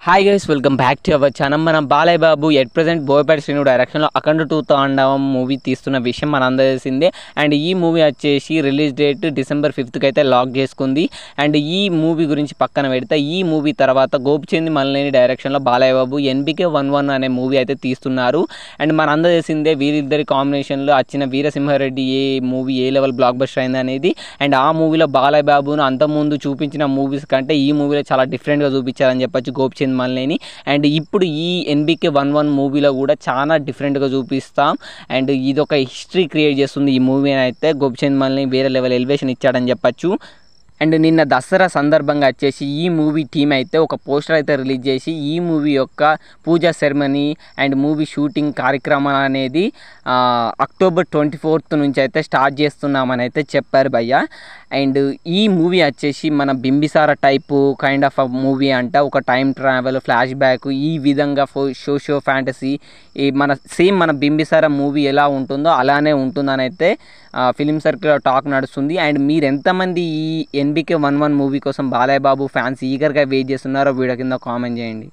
Hi guys, welcome back to our channel. మన Balayya Babu at present Boyapati Srinu డైరెక్షన్లో అఖండ 2 తాండవం మూవీ తీస్తున్న విషయం మన అందరిసిందే. అండ్ ఈ మూవీ వచ్చేసి రిలీజ్ డేట్ December 5th అయితే లాక్ చేసుకుంది. అండ్ ఈ మూవీ గురించి పక్కన పెడితే ఈ మూవీ తర్వాత గోపిచంద్ మల్లేని డైరెక్షన్లో బాలయ్య బాబు NBK11 అనే మూవీ అయితే తీస్తున్నారు. అండ్ మన అందరూ తెలిసిందే వీరిద్దరి కాంబినేషన్లో వచ్చిన వీరసింహారెడ్డి ఏ మూవీ ఏ లెవెల్ బ్లాక్ బస్టర్ అయింది అనేది. అండ్ ఆ మూవీలో బాలయ్య బాబును అంతకుముందు చూపించిన మూవీస్ కంటే ఈ మూవీలో చాలా డిఫరెంట్గా చూపించారని చెప్పొచ్చు గోపిచంద్ మల్లేని. అండ్ ఇప్పుడు ఈ NBK11 మూవీలో కూడా చాలా డిఫరెంట్గా చూపిస్తాం. అండ్ ఇది ఒక హిస్టరీ క్రియేట్ చేస్తుంది ఈ మూవీ అయితే. గోపిచంద్ మల్లేని వేరే లెవెల్ ఎలివేషన్ ఇచ్చాడని చెప్పచ్చు. అండ్ నిన్న దసరా సందర్భంగా వచ్చేసి ఈ మూవీ టీం అయితే ఒక పోస్టర్ అయితే రిలీజ్ చేసి ఈ మూవీ యొక్క పూజా సెరమనీ అండ్ మూవీ షూటింగ్ కార్యక్రమం అనేది October 24th నుంచి అయితే స్టార్ట్ చేస్తున్నామని అయితే చెప్పారు భయ్య. అండ్ ఈ మూవీ వచ్చేసి మన Bimbisara type kind of movie అంట. ఒక టైం ట్రావెల్, ఫ్లాష్ బ్యాక్, ఈ విధంగా సోషియో ఫ్యాంటసీ మన బింబిసార మూవీ ఎలా ఉంటుందో అలానే ఉంటుందని అయితే ఫిలిం సర్కిల్లో టాక్ నడుస్తుంది. అండ్ మీరు ఎంతమంది ఈ NBK11 మూవీ కోసం బాలయ్య బాబు ఫ్యాన్స్ ఈగర్గా వెయిట్ చేస్తున్నారో వీడియో కింద కామెంట్ చేయండి.